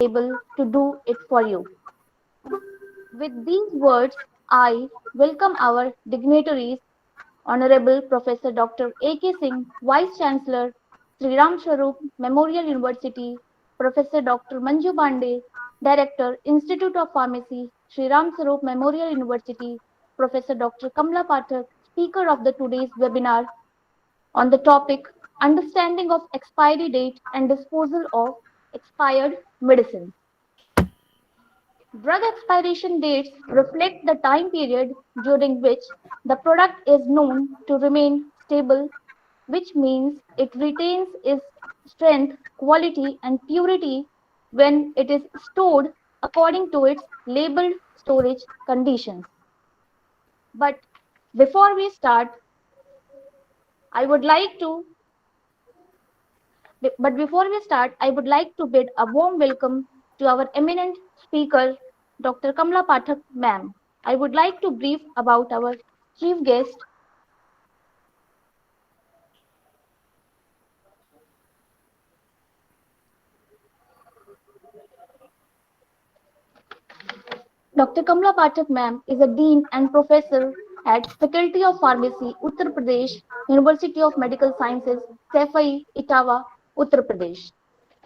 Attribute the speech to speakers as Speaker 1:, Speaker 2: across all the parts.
Speaker 1: able to do it for you. With these words, I welcome our dignitaries, Honorable Professor Dr. A.K. Singh, Vice Chancellor, Sri Ram Swaroop Memorial University, Professor Dr. Manju Pandey, Director, Institute of Pharmacy, Sri Ram Swaroop Memorial University, Professor Dr. Kamla Pathak, speaker of the today's webinar on the topic Understanding of Expiry Date and Disposal of Expired Medicines. Drug expiration dates reflect the time period during which the product is known to remain stable, which means it retains its strength, quality, and purity when it is stored according to its labeled storage conditions. But before we start, I would like to But before we start, I would like to bid a warm welcome to our eminent speaker, Dr. Kamla Pathak, ma'am. I would like to brief about our chief guest, Dr. Kamla Pathak, ma'am, is a dean and professor at Faculty of Pharmacy, Uttar Pradesh, University of Medical Sciences, Sefai, Etawah, Uttar Pradesh.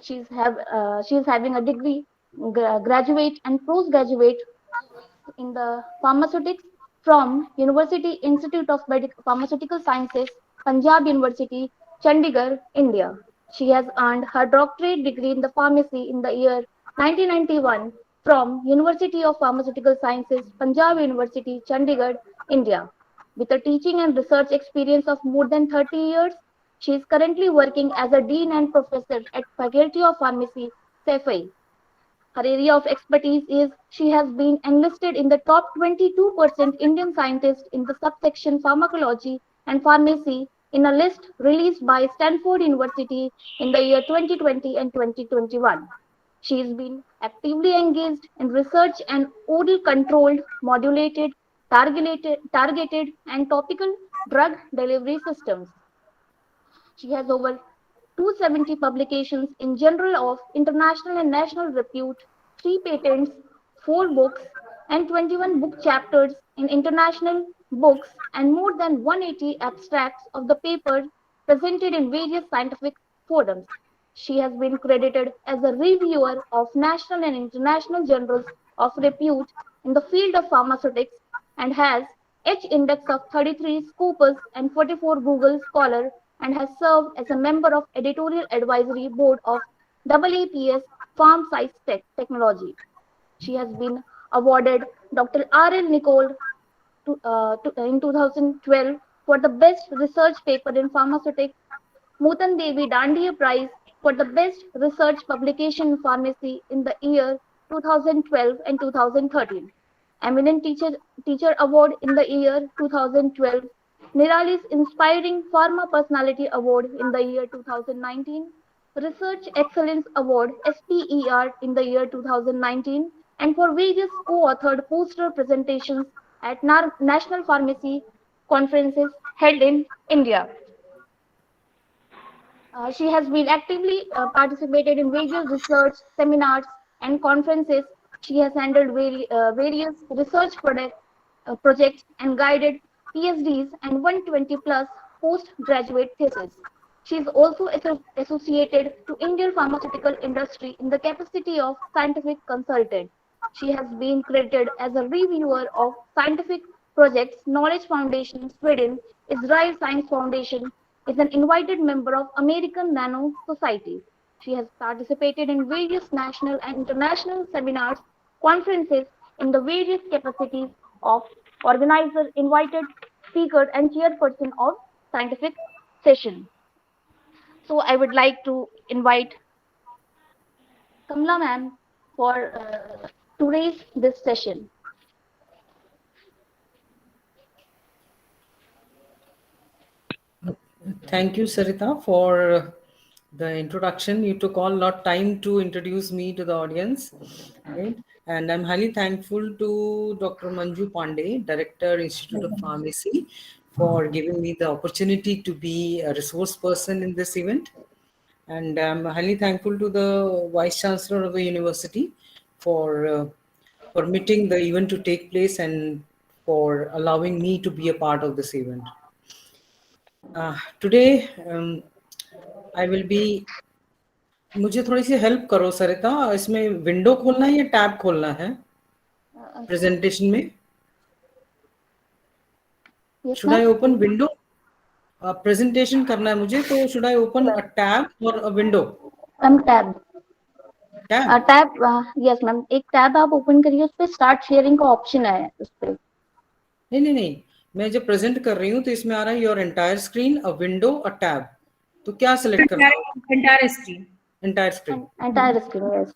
Speaker 1: She is having a degree, graduate and postgraduate in the pharmaceutics from University Institute of Pharmaceutical Sciences, Punjab University, Chandigarh, India. She has earned her doctorate degree in the pharmacy in the year 1991 from University of Pharmaceutical Sciences, Punjab University, Chandigarh, India. With a teaching and research experience of more than 30 years, she is currently working as a dean and professor at Faculty of Pharmacy, CEFI. Her area of expertise is she has been enlisted in the top 22% Indian scientists in the subsection pharmacology and pharmacy in a list released by Stanford University in the year 2020 and 2021. She has been actively engaged in research and oral controlled, modulated, targeted and topical drug delivery systems. She has over 270 publications in journal of international and national repute, 3 patents, 4 books, and 21 book chapters in international books, and more than 180 abstracts of the paper presented in various scientific forums. She has been credited as a reviewer of national and international journals of repute in the field of pharmaceutics and has H index of 33 Scopus and 44 Google Scholar and has served as a member of editorial advisory board of AAPS Farm Science Technology. She has been awarded Dr. R.L. Nicole in 2012 for the best research paper in pharmaceutics, Mutan Devi Dandiya Prize for the best research publication in pharmacy in the year 2012 and 2013. Eminent Teacher Award in the year 2012, Nirali's Inspiring Pharma Personality Award in the year 2019, Research Excellence Award SPER in the year 2019, and for various co-authored poster presentations at National Pharmacy conferences held in India. She has been actively participated in various research seminars and conferences. She has handled various research projects and guided PhDs and 120 plus postgraduate theses. She is also associated to Indian pharmaceutical industry in the capacity of scientific consultant. She has been credited as a reviewer of scientific projects, Knowledge Foundation, Sweden, Israel Science Foundation, is an invited member of American Nano Society. She has participated in various national and international seminars, conferences in the various capacities of organizer, invited speaker, and chairperson of scientific session. So I would like to invite Kamla ma'am for to raise this session.
Speaker 2: Thank you, Sarita, for the introduction. You took all lot time to introduce me to the audience, right? And I'm highly thankful to Dr. Manju Pandey, Director, Institute of Pharmacy, for giving me the opportunity to be a resource person in this event. and I'm highly thankful to the Vice Chancellor of the university for permitting the event to take place and for allowing me to be a part of this event. Today, I will be. मुझे थोड़ी सी help करो सरिता, इसमें window खोलना है या tab खोलना है presentation में?
Speaker 1: Yes,
Speaker 2: should I
Speaker 1: ma'am.
Speaker 2: Open window? Presentation करना है मुझे, तो should I open a tab और a window?
Speaker 1: Tab.
Speaker 2: Tab?
Speaker 1: Tab, yes ma'am, एक टैब आप ओपन करिए, उस पे स्टार्ट शेयरिंग का ऑप्शन है उस पे।
Speaker 2: नहीं, मैं जब प्रेजेंट कर रही हूँ तो इसमें आ रहा है your entire screen, a window, a tab. तो क्या सिलेक्ट करना है?
Speaker 3: Entire screen.
Speaker 2: Entire screen.
Speaker 1: Entire screen, yes.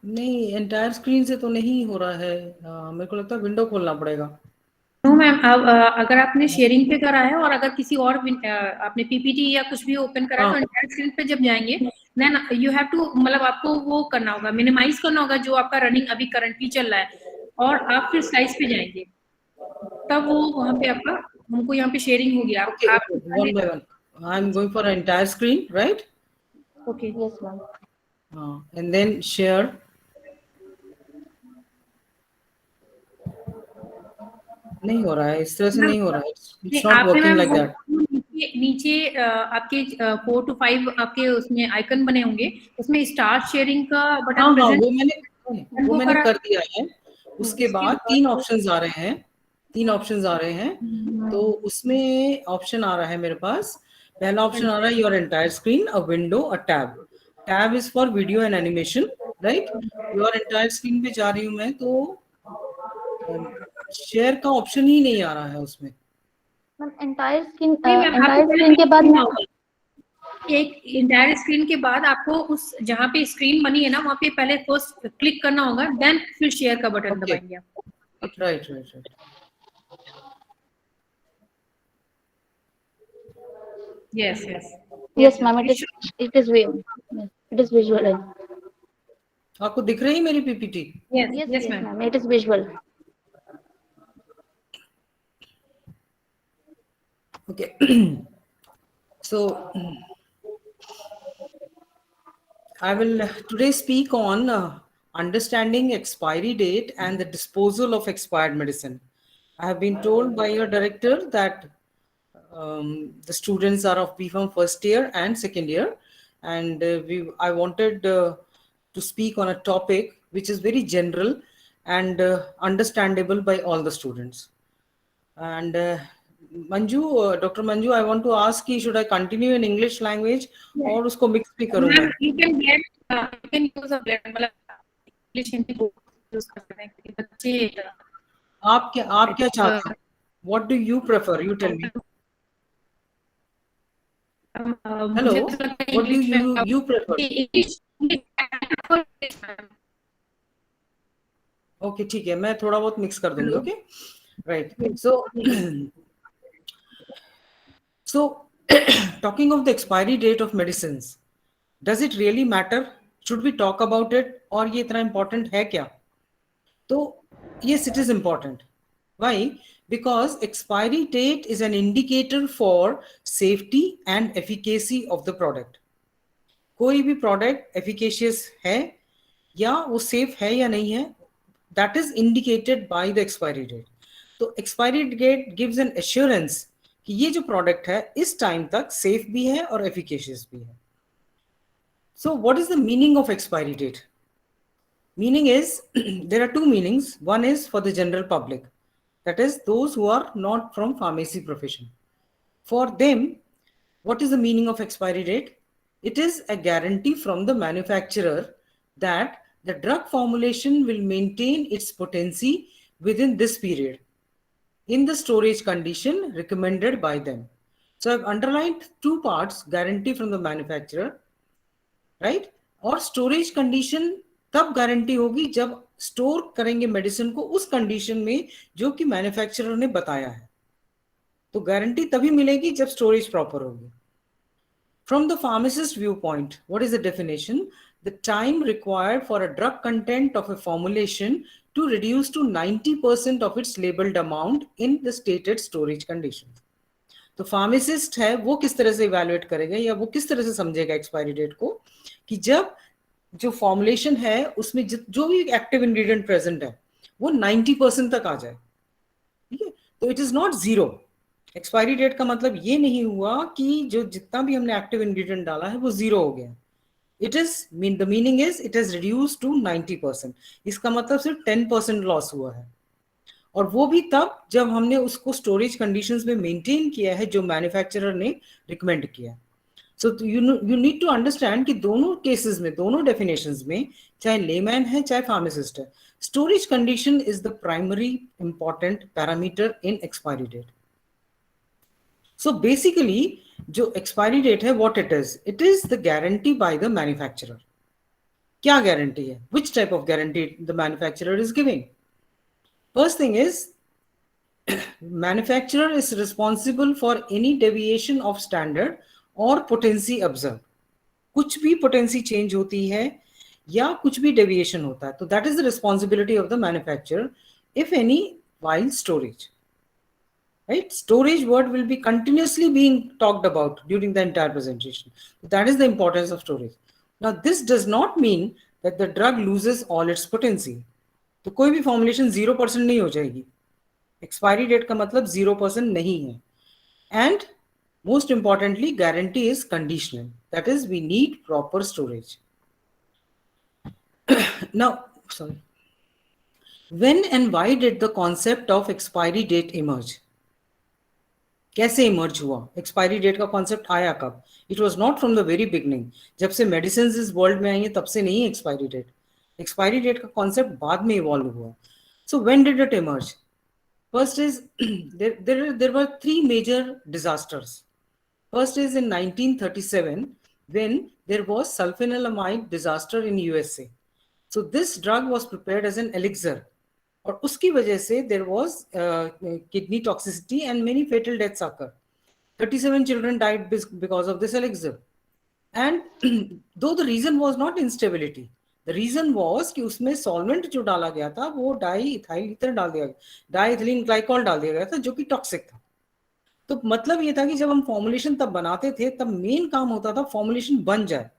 Speaker 2: नहीं, एंटायर स्क्रीन से तो नहीं हो रहा है। मेरे को लगता है विंडो खोलना पड़ेगा।
Speaker 3: नो मैम, अगर आपने शेयरिंग पे करा है और अगर किसी और आपने पीपीटी या कुछ भी ओपन करा है तो एंटायर स्क्रीन पे जब जाएंगे देन यू हैव टू, मतलब आपको वो करना होगा, मिनिमाइज करना होगा जो आपका रनिंग अभी करंटली चल रहा है, और आप फिर स्लाइड्स पे जाएंगे, तब वो वहां पे आपका, हमको यहाँ पे शेयरिंग होगी। आप
Speaker 2: one by one I am going for entire screen, right?
Speaker 3: Okay,
Speaker 1: yes ma'am.
Speaker 2: And then share. नहीं हो रहा है, इस तरह से नहीं हो रहा है। It's not working like that.
Speaker 3: नीचे आपके 4 to 5 आपके उसमें आइकन बने होंगे, उसमें स्टार्ट शेयरिंग का बटन
Speaker 2: हाँ, वो मैंने कर दिया है। उसके बाद तीन ऑप्शंस आ रहे हैं। तो उसमें ऑप्शन आ रहा है मेरे पास, पहला ऑप्शन आ रहा है your entire screen, a window, a tab. Tab is for video and animation, right? Your entire screen पे जा रही हूँ मैं, तो शेयर का ऑप्शन ही नहीं आ रहा है उसमें।
Speaker 1: मैम एंटायर स्क्रीन के बाद
Speaker 3: एक एंटायर स्क्रीन के बाद आपको उस जहाँ पे स्क्रीन बनी है ना, वहाँ पे पहले फर्स्ट क्लिक करना होगा, देन फिर शेयर का बटन दबाएंगे आप।
Speaker 2: Right.
Speaker 1: Yes ma'am, it is visual.
Speaker 2: आपको दिख रही है मेरी PPT?
Speaker 1: Yes ma'am, it is visual.
Speaker 2: Okay. So I will today speak on understanding expiry date and the disposal of expired medicine. I have been told by your director that the students are of BPharm first year and second year, and I wanted to speak on a topic which is very general and understandable by all the students. And Dr. Manju, I want to ask you, should I continue in English language और उसको mix भी करूँ मैं?
Speaker 3: You can blend, you can use a blend, मतलब English Hindi use कर सकते हैं क्योंकि बच्चे।
Speaker 2: आप क्या चाहते हैं? What do you prefer? You tell me. Hello. What do you prefer? Okay, ठीक है, मैं थोड़ा बहुत mix कर दूंगी. Okay, right. So talking of the expiry date of medicines, does it really matter? Should we talk about it? और ये इतना important है क्या? तो yes, it is important. Why? Because expiry date is an indicator for safety and efficacy of the product. कोई भी product efficacious है या वो safe है या नहीं है, that is indicated by the expiry date. तो expiry date gives an assurance कि ये जो product है इस time तक safe भी है और efficacious भी है. So what is the meaning of expiry date? Meaning is, there are two meanings. One is for the general public, that is those who are not from pharmacy profession. For them, what is the meaning of expiry date? It is a guarantee from the manufacturer that the drug formulation will maintain its potency within this period in the storage condition recommended by them. So I've underlined two parts: guarantee from the manufacturer, right? और storage condition तब guarantee होगी जब store करेंगे medicine को उस condition में जो कि मैन्युफैक्चरर ने बताया है. तो गारंटी तभी मिलेगी जब स्टोरेज प्रॉपर होगी. From the pharmacist viewpoint, what is the definition? The time required for a drug content of a formulation to reduce to 90% of its labeled amount in the stated storage conditions. तो pharmacist है वो किस तरह से evaluate करेगा या वो किस तरह से समझेगा एक्सपायरी डेट को कि जब जो फॉर्मुलेशन है उसमें जो भी एक्टिव इंग्रेडिएंट प्रेजेंट है वो 90% तक आ जाए. ठीक है, तो it is not zero. Expiry date का मतलब ये नहीं हुआ कि जो जितना भी हमने एक्टिव इंग्रेडिएंट डाला है वो जीरो हो गया. It is the meaning is it is reduce to 90%. इसका मतलब सिर्फ 10% लॉस हुआ है, और वो भी तब जब हमने उसको स्टोरेज कंडीशंस में मेंटेन किया है जो मैन्युफैक्चरर ने रिकमेंड किया. So you need to understand कि दोनों केसेस में, दोनों डेफिनेशंस में, चाहे लेमैन है चाहे फार्मासिस्ट है, storage condition is the primary important parameter in expiry date. So basically जो एक्सपायरी डेट है what it is the guarantee by the manufacturer. क्या गारंटी है? Which type of guarantee the manufacturer is giving? First thing is, manufacturer is responsible for any deviation of standard or potency observed. कुछ भी potency change होती है या कुछ भी deviation होता है, तो that is the responsibility of the manufacturer, if any, while storage. Right? Storage word will be continuously being talked about during the entire presentation. That is the importance of storage. Now, this does not mean that the drug loses all its potency. तो कोई भी formulation 0% नहीं हो जाएगी. Expiry date का मतलब 0% नहीं है. And most importantly guarantee is conditional, that is we need proper storage. Now sorry, when and why did the concept of expiry date emerge? कैसे इमर्ज हुआ? एक्सपायरी डेट का कॉन्सेप्ट आया कब? It was not from the very beginning. जब से medicine इस world में आई है तब से नहीं एक्सपायरी डेट. एक्सपायरी डेट का कॉन्सेप्ट बाद में इवॉल्व हुआ. So when did it emerge? First is there were three major disasters. First is in 1937 when there was sulfanilamide disaster in USA. So this drug was prepared as an elixir, और उसकी वजह से there was kidney toxicity and many fatal deaths occurred. 37 children died because of this elixir. And though the reason was not instability, the reason was कि उसमें solvent जो डाला गया था वो डाई इथर डाल दिया गया, डाईइथिलीन ग्लाइकॉल डाल दिया गया था जो कि टॉक्सिक था. तो मतलब ये था कि जब हम फॉर्मुलेशन तब बनाते थे तब मेन काम होता था फॉर्मुलेशन बन जाए,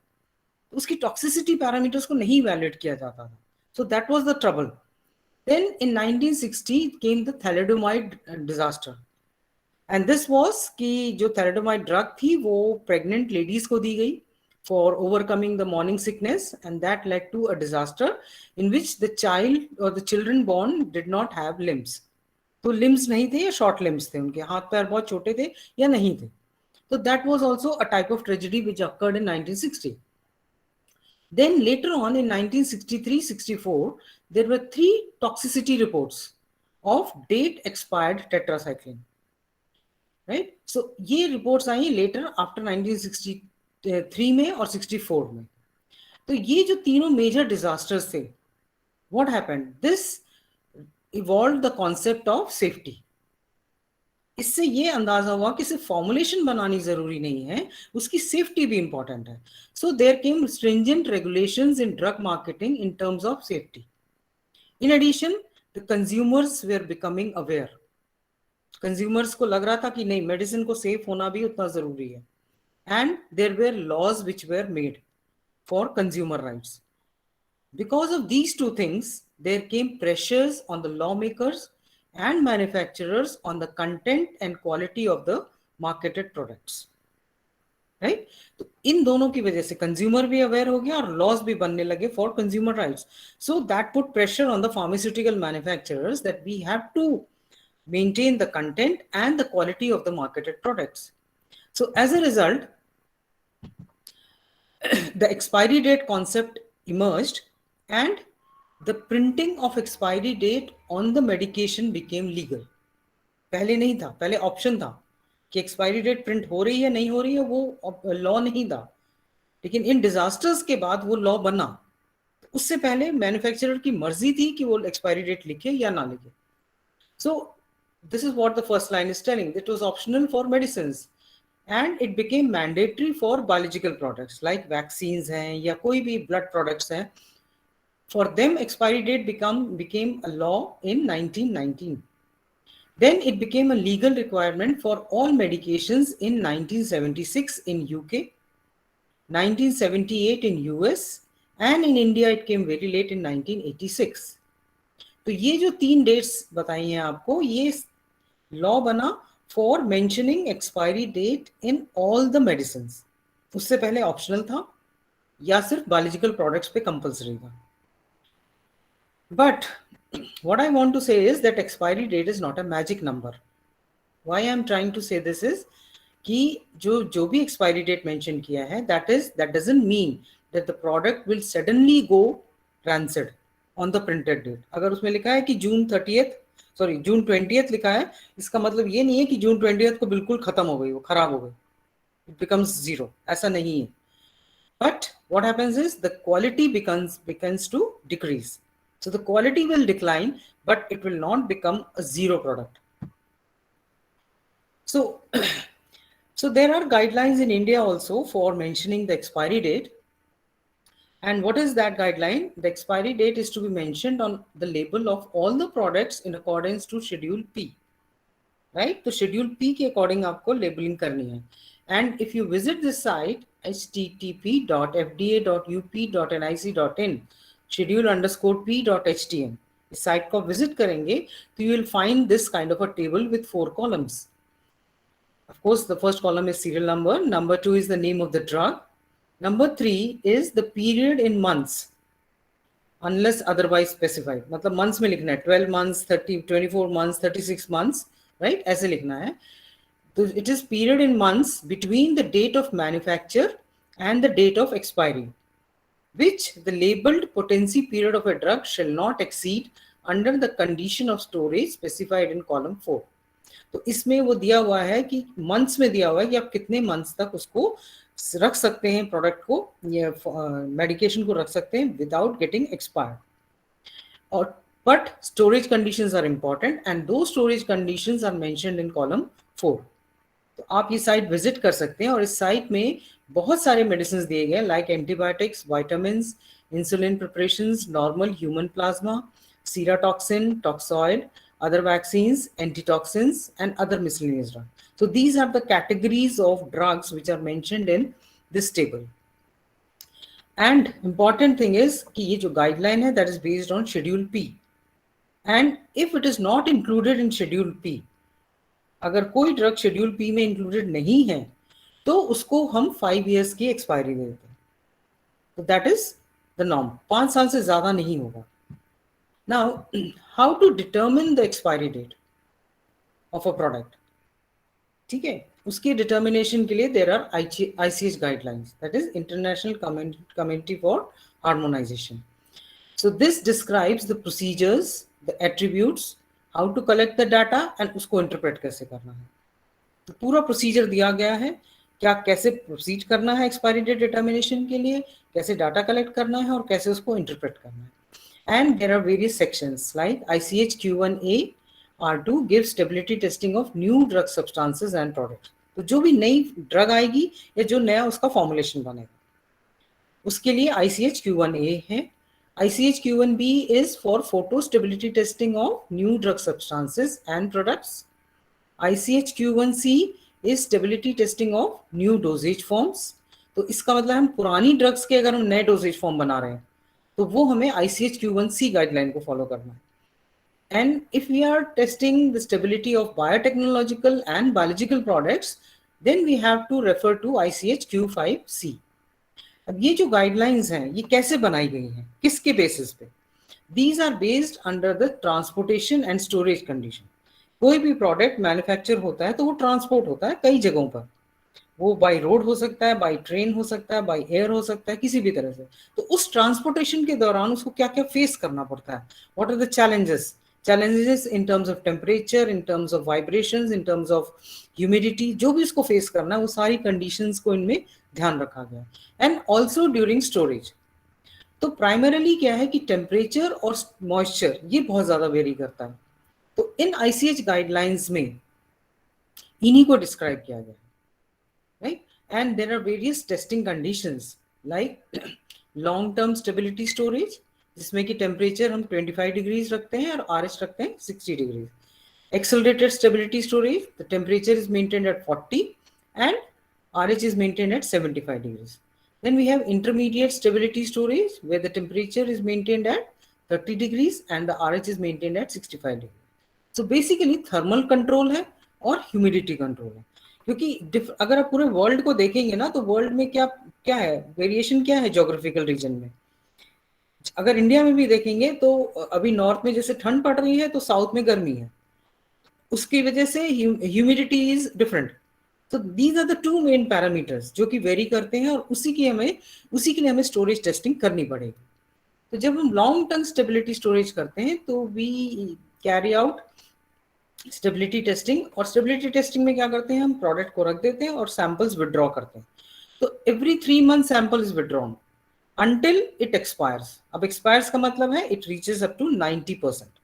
Speaker 2: तो उसकी टॉक्सिसिटी पैरामीटर्स को नहीं इवैल्यूएट किया जाता था. So that was the trouble. Then in 1960 came the thalidomide disaster, and this was कि जो थैलेडोमाइड ड्रग थी वो प्रेग्नेंट लेडीज को दी गई for overcoming the morning sickness, and that led to a disaster in which the child or the children born did not have limbs. तो limbs नहीं थे या short limbs थे, उनके हाथ पैर बहुत छोटे थे या नहीं थे. So that was also a type of tragedy which occurred in 1960. Then later on in 1963-64 there were 3 toxicity reports of date expired tetracycline. Right? So ये reports आई later after 1963 में और 64 में. तो ये जो तीनों मेजर डिजास्टर्स थे, what happened? This evolve the concept of safety. इससे ये अंदाजा हुआ कि सिर्फ फॉर्मुलेशन बनानी जरूरी नहीं है, उसकी सेफ्टी भी इंपॉर्टेंट है. So there came stringent regulations in drug marketing in terms of safety. In addition the consumers were becoming aware. Consumers को लग रहा था कि नहीं, मेडिसिन को सेफ होना भी उतना जरूरी है. And there were laws which were made for consumer rights. Because of these two things, there came pressures on the lawmakers and manufacturers on the content and quality of the marketed products. Right? तो इन दोनों की वजह से consumer भी aware हो गया और laws भी बनने लगे for consumer rights. So that put pressure on the pharmaceutical manufacturers that we have to maintain the content and the quality of the marketed products. So as a result, the expiry date concept emerged and the printing of expiry date on the medication became legal. पहले नहीं था, पहले option था कि expiry date print हो रही है नहीं हो रही है, वो लॉ नहीं था. लेकिन इन डिजास्टर्स के बाद वो लॉ बना. उससे पहले मैन्युफैक्चरर की मर्जी थी कि वो एक्सपायरी डेट लिखे या ना लिखे. सो This is what the first line is telling. It was optional for medicines and it became mandatory for biological products like vaccines हैं या कोई भी blood products हैं. For them, expiry date became a law in 1919. Then it became a legal requirement for all medications in 1976 in UK, 1978 in US, and in India it came very late in 1986. तो ये जो 3 dates बताई हैं आपको, ये law बना for mentioning expiry date in all the medicine. उससे पहले ऑप्शनल था या सिर्फ बायोलॉजिकल प्रोडक्ट्स पे कंपल्सरी था. But what I want to say is that expiry date is not a magic number. Why I am trying to say this is कि जो भी expiry date mention किया है, that doesn't mean that the product will suddenly go rancid on the printed date. अगर उसमें लिखा है कि जून 20th लिखा है, इसका मतलब ये नहीं है कि जून 20th को बिल्कुल खत्म हो गई, वो खराब हो गई, it becomes zero. ऐसा नहीं है. But what happens is the quality begins to decrease. So the quality will decline, but it will not become a zero product. So there are guidelines in India also for mentioning the expiry date. And what is that guideline? The expiry date is to be mentioned on the label of all the products in accordance to Schedule P. Right? So Schedule P के according आपको labeling करनी है. And if you visit this site, http:/fda.up.nic.in schedule_p.htm, इस site को visit करेंगे तो you will find this kind of a table with 4 columns. Of course, the first column is serial number. Number 2 is the name of the drug. Number 3 is the period in months, unless otherwise specified. मतलब months में लिखना है 12 months, 24 months, 36 months, right? ऐसे लिखना है. So it is period in months between the date of manufacture and the date of expiry, which the labeled potency period of a drug shall not exceed under the condition of storage specified in column 4. तो इसमें वो दिया हुआ है कि months में दिया हुआ है कि आप कितने मंथ्स तक उसको रख सकते हैं, प्रोडक्ट को या मेडिकेशन को रख सकते हैं विदाउट गेटिंग एक्सपायर्ड. और but storage conditions are important and those storage conditions are mentioned in column 4. तो आप ये साइट विजिट कर सकते हैं और इस साइट में बहुत सारे मेडिसिन दिए गए like antibiotics, vitamins, insulin preparations, normal human plasma, सीराटॉक्सिन, toxoid, other vaccines, antitoxins, and other miscellaneous drugs. So these are the categories of drugs which are mentioned in this table. And important thing is कि ये जो guideline है that is based on Schedule P. And if it is not included in Schedule P, अगर कोई drug Schedule P में included नहीं है तो उसको हम 5 years की expiry देते हैं. So that is the norm. 5 साल से ज़्यादा नहीं होगा. Now, how to determine the expiry date of a product? ठीक है, उसकी determination के लिए there are ICH guidelines, that is International Committee for Harmonization. So this describes the procedures, the attributes, how to collect the data and उसको interpret कैसे करना है. तो पूरा procedure दिया गया है, क्या कैसे proceed करना है expiry date determination के लिए, कैसे data collect करना है और कैसे उसको interpret करना है. And there are various sections like ICH Q1A R2 gives stability testing of new drug substances and products. तो जो भी नई ड्रग आएगी या जो नया उसका फॉर्मुलेशन बनेगा उसके लिए ICH Q1A है. ICH Q1B is for photo stability testing of new drug substances and products. ICH Q1C is stability testing of new dosage forms. तो इसका मतलब हम पुरानी ड्रग्स के अगर हम नए डोजेज फॉर्म बना रहे हैं तो वो हमें ICH Q1C गाइडलाइन को फॉलो करना है. And if we are testing the stability of biotechnological and biological products then we have to refer to ICH Q5C. अब ये जो गाइडलाइंस हैं ये कैसे बनाई गई हैं, किसके बेसिस पे? These are based under the transportation and storage condition. कोई भी प्रोडक्ट मैन्युफैक्चर होता है तो वो ट्रांसपोर्ट होता है कई जगहों पर. वो बाय रोड हो सकता है, बाय ट्रेन हो सकता है, बाय एयर हो सकता है, किसी भी तरह से. तो उस ट्रांसपोर्टेशन के दौरान उसको क्या क्या फेस करना पड़ता है, what are the challenges in terms of temperature, in terms of vibrations, in terms of humidity, जो भी उसको फेस करना है वो सारी कंडीशंस को इनमें ध्यान रखा गया. And also during storage. तो प्राइमरीली क्या है कि टेम्परेचर और मॉइस्चर ये बहुत ज्यादा वेरी करता है. तो इन ICH गाइडलाइंस में इन्हीं को डिस्क्राइब किया गया, right. And there are various testing conditions like long term stability storage, जिसमें कि टेम्परेचर हम 25 डिग्रीज रखते हैं और RH रखते हैं 60 degrees. Accelerated stability storage, the temperature is maintained at 40 and RH is maintained at 75 degrees. Then we have intermediate stability storage where the temperature is maintained at 30 degrees and the RH is maintained at 65 degrees. So basically thermal control है और humidity control है, क्योंकि अगर आप पूरे world को देखेंगे ना, तो वर्ल्ड में क्या है वेरिएशन, क्या है ज्योग्राफिकल रीजन में। अगर इंडिया में भी देखेंगे तो अभी नॉर्थ में जैसे ठंड पड़ रही है तो साउथ में गर्मी है, उसकी वजह से ह्यूमिडिटी इज डिफरेंट। तो these are the two main parameters जो कि वेरी करते हैं, और उसी के लिए हमें स्टोरेज टेस्टिंग करनी पड़ेगी। तो जब हम लॉन्ग टर्म स्टेबिलिटी स्टोरेज करते हैं तो we carry out stability testing, और स्टेबिलिटी टेस्टिंग में क्या करते हैं, हम प्रोडक्ट को रख देते हैं और सैंपल्स विड्रॉ करते हैं। तो every 3 months sample is withdrawn until it expires। अब expires का मतलब है it reaches up to 90%।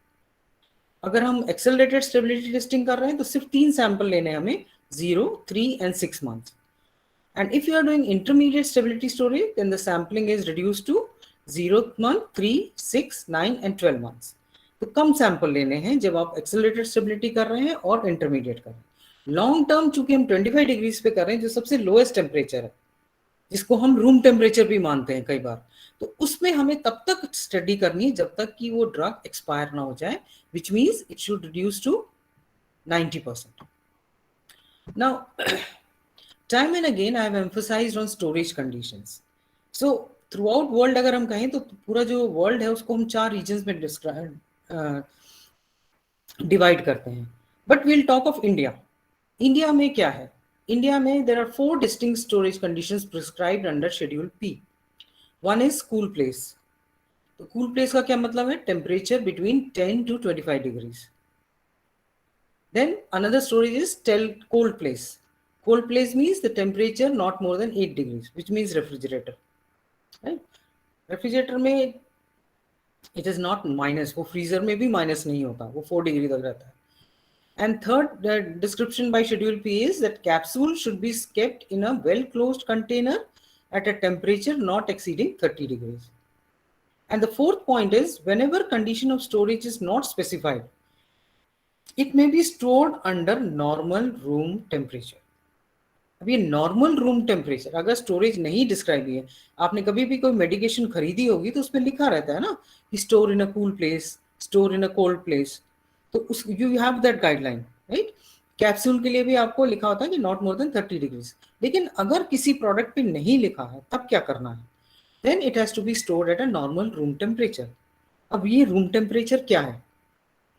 Speaker 2: अगर हम एक्सेलरेटेड स्टेबिलिटी टेस्टिंग कर रहे हैं तो सिर्फ 3 सैंपल लेने हैं हमें, 0, 3 and 6 months। And if you are doing intermediate stability storage, then the sampling is reduced to 0 month, 3, 6, 9 and 12 months। तो कम सैंपल लेने हैं जब आप एक्सेलरेटेड स्टेबिलिटी कर रहे हैं और इंटरमीडिएट कर रहे हैं। लॉन्ग टर्म चूंकि हम 25 डिग्रीज पे कर रहे हैं, जो सबसे लोएस्ट टेम्परेचर है, जिसको हम रूम टेम्परेचर भी मानते हैं कई बार, तो उसमें हमें तब तक स्टडी करनी है जब तक कि वो ड्रग एक्सपायर ना हो जाए, which means it should reduce to 90%। Now, time and again I have emphasized on storage conditions। So throughout world अगर हम कहें तो पूरा जो वर्ल्ड है उसको हम 4 regions में डिवाइड करते हैं। But we'll talk of India। India में क्या है? इंडिया में there are 4 distinct storage conditions prescribed under Schedule P। One is cool place। तो कूल प्लेस का क्या मतलब है? Temperature between 10 to 25 degrees. Then another storage is cold place. Cold place means the temperature not more than 8 degrees, which means refrigerator. Refrigerator में it is not minus, वो freezer में भी minus नहीं होता, वो 4 डिग्री तक रहता है। And third description by schedule P is that capsule should be kept in a well closed container at a temperature not exceeding 30 degrees। And the fourth point is, whenever condition of storage is not specified, it may be stored under normal room temperature। अब ये normal room temperature अगर storage नहीं describe है, आपने कभी भी कोई medication खरीदी होगी तो उसमें लिखा रहता है ना, store in a cool place, store in a cold place, तो उस you have that guideline, right. Capsule के लिए भी आपको लिखा होता है कि नॉट मोर देन 30 डिग्रीज। लेकिन अगर किसी प्रोडक्ट पे नहीं लिखा है तब क्या करना है? Then it has to be stored at a normal room temperature. अब ये रूम टेम्परेचर क्या है?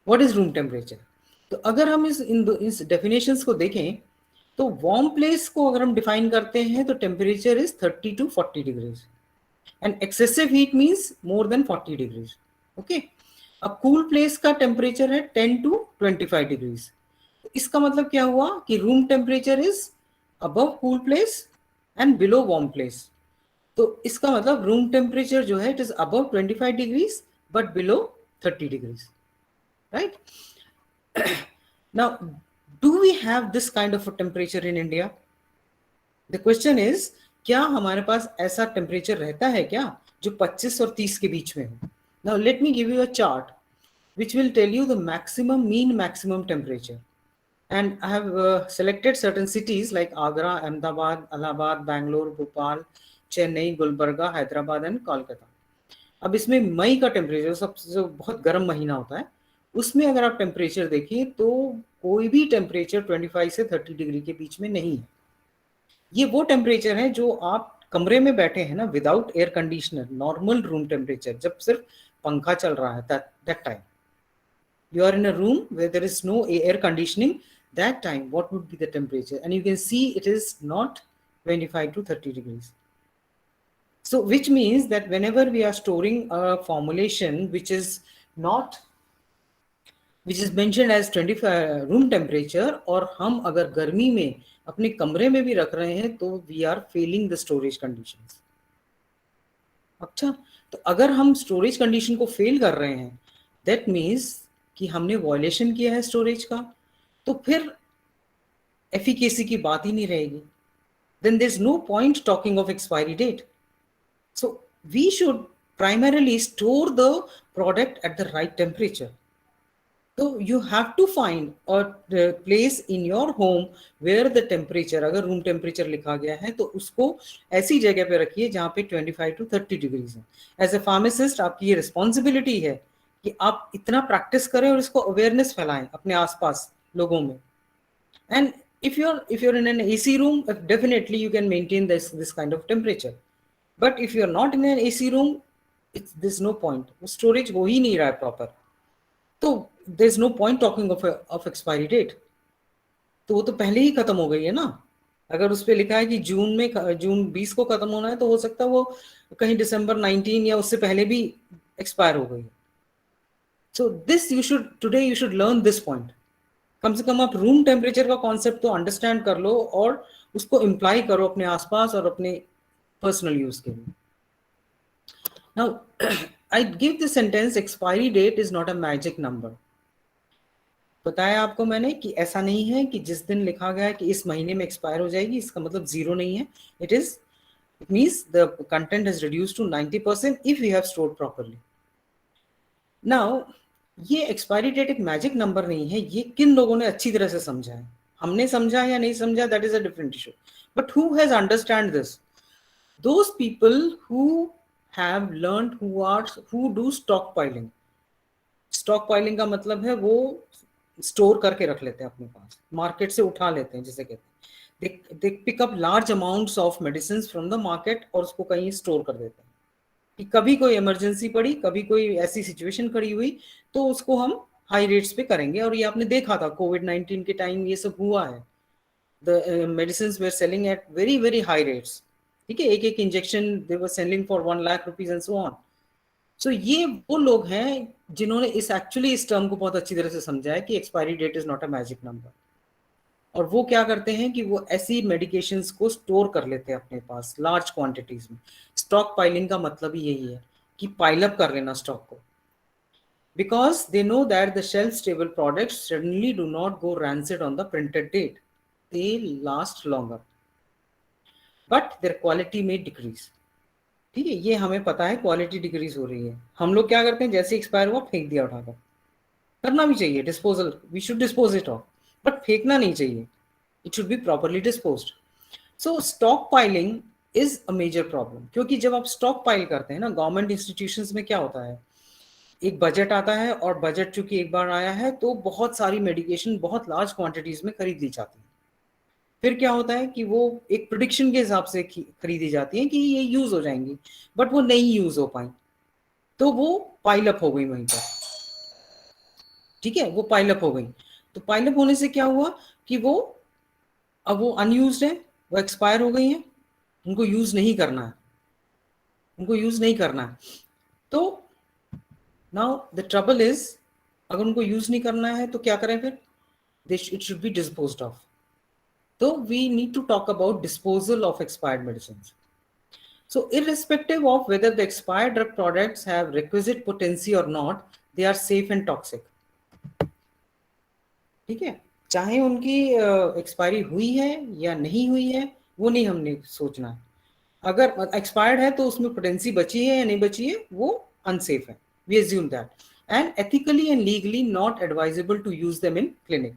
Speaker 2: What is room temperature? तो अगर हम इस डेफिनेशंस को देखें तो वार्म प्लेस को अगर हम डिफाइन करते हैं तो temperature is 30 to 40 degrees and excessive heat means more than 40 degrees. Okay, अब कूल प्लेस का टेम्परेचर है 10 to 25 डिग्रीज। इसका मतलब क्या हुआ कि room temperature is above cool place and below warm place. तो इसका मतलब रूम टेम्परेचर जो है it is above 25 degrees but below 30 degrees, right. Now do we have this kind of a temperature in India? The question is, क्या हमारे पास ऐसा temperature रहता है क्या जो 25 और 30 के बीच में हो? Now let me give you a chart which will tell you the mean maximum temperature। And I have selected certain cities like Agra, Ahmedabad, Allahabad, Bangalore, Bhopal, Chennai, Gulbarga, Hyderabad and Kolkata। अब इसमें मई का temperature सबसे जो बहुत गर्म महीना होता है उसमें अगर आप टेम्परेचर देखिए तो कोई भी टेम्परेचर 25 से 30 डिग्री के बीच में नहीं है। ये वो टेम्परेचर है जो आप कमरे में बैठे हैं ना, without air conditioner, normal room temperature, जब सिर्फ पंखा चल रहा है, that time you are in a room where there is no air conditioning, that time what would be the temperature? And you can see it is not 25 to 30 degrees। So which means that whenever we are storing a formulation which is mentioned as 25 room temperature, और हम अगर गर्मी में अपने कमरे में भी रख रहे हैं तो we are failing the storage conditions। अच्छा, तो अगर हम स्टोरेज कंडीशन को फेल कर रहे हैं that means कि हमने वॉयलेशन किया है स्टोरेज का, तो फिर एफिकेसी की बात ही नहीं रहेगी. Then there's no point talking of expiry date. So we should primarily store the product at the right temperature. So you have to find a place in your home where the temperature, अगर room temperature लिखा गया है तो उसको ऐसी जगह पे रखिए जहाँ पे 25 to 30 डिग्रीज है. एज ए फार्मासिस्ट आपकी ये रिस्पॉन्सिबिलिटी है कि आप इतना प्रैक्टिस करें और इसको अवेयरनेस फैलाएं अपने आसपास लोगों में. And if you're in an AC room, definitely you can maintain this kind of temperature. But if you're not in an AC room, there's no point. Storage हो ही नहीं रहा है proper. तो there's no point talking of expiry date. तो वो तो पहले ही खत्म हो गई है ना. अगर उस पे लिखा है कि जून 20 को खत्म होना है, तो हो सकता है वो कहीं दिसंबर 19 या उससे पहले भी एक्सपायर हो गई. So this today you should learn this point. कम से कम आप रूम टेम्परेचर का कॉन्सेप्ट तो अंडरस्टैंड कर लो और उसको इम्प्लाई करो अपने आसपास और अपने पर्सनल यूज के लिए. Now I give the sentence expiry date is not a magic number. बताया आपको मैंने कि ऐसा नहीं है कि जिस दिन लिखा गया है कि इस महीने में एक्सपायर हो जाएगी, इसका मतलब 0 नहीं है. It means the content is reduced to 90% if you have stored properly. Now ये एक्सपायरी डेट एक मैजिक नंबर नहीं है. ये किन लोगों ने अच्छी तरह से समझा है, हमने समझा या नहीं समझा, that is a different issue. But who has understand this? Those people who have learned, who do stock piling. Stock piling का मतलब है वो स्टोर करके रख लेते हैं अपने पास, मार्केट से उठा लेते हैं, जिसे कहते हैं they pick up large amounts of medicine from the market और उसको कहीं स्टोर कर देते हैं कि कभी कोई इमरजेंसी पड़ी, कभी कोई ऐसी सिचुएशन खड़ी हुई तो उसको हम हाई रेट्स पे करेंगे. और ये आपने देखा था कोविड-19 के टाइम ये सब हुआ है. The medicine were selling at very very high rates. ठीक है, एक injection they were selling for 1 lakh rupees and so on. So ये वो लोग हैं जिन्होंने इस टर्म को बहुत अच्छी तरह से समझा है कि expiry date is not a magic number. और वो क्या करते हैं कि वो ऐसी मेडिकेशंस को स्टोर कर लेते हैं अपने पास लार्ज क्वांटिटीज में. स्टॉक पाइलिंग का मतलब ही यही है कि पाइल अप कर लेना स्टॉक को. Because they know that the shelf-stable products certainly do not go rancid on the printed date. They last longer, but their quality may decrease. ठीक है, ये हमें पता है क्वालिटी डिक्रीज हो रही है. हम लोग क्या करते हैं, जैसे एक्सपायर हुआ फेंक दिया उठाकर. करना भी चाहिए disposal, we should dispose it off, but फेंकना नहीं चाहिए. It should be properly disposed. So stock piling is a major problem. क्योंकि जब आप स्टॉक पाइल करते हैं ना, गवर्नमेंट इंस्टीट्यूशंस में क्या होता है, एक बजट आता है और बजट चूंकि एक बार आया है तो बहुत सारी मेडिकेशन बहुत लार्ज क्वांटिटीज में खरीद ली जाती है. फिर क्या होता है कि वो एक प्रेडिक्शन के हिसाब से खरीदी जाती है कि ये यूज हो जाएंगी, बट वो नहीं यूज हो पाई, तो वो पाइल अप हो गई वहीं पर. ठीक है, वो पाइल अप हो गई. तो पाइल अप होने से क्या हुआ कि अब वो अनयूज्ड है, वो एक्सपायर हो गई है, उनको यूज नहीं करना है. तो नाउ द ट्रबल इज, अगर उनको यूज नहीं करना है तो क्या करें फिर? It should be disposed of. तो we need to talk about disposal of expired medicine. So irrespective of whether the expired drug products have requisite potency or not, they are safe and toxic. ठीक है, चाहे उनकी expiry हुई है या नहीं हुई है वो नहीं हमने सोचना है. अगर एक्सपायर्ड है तो उसमें पोटेंसी बची है या नहीं बची है, वो अनसेफ है. We assume that, and ethically and legally not advisable to use them in clinic.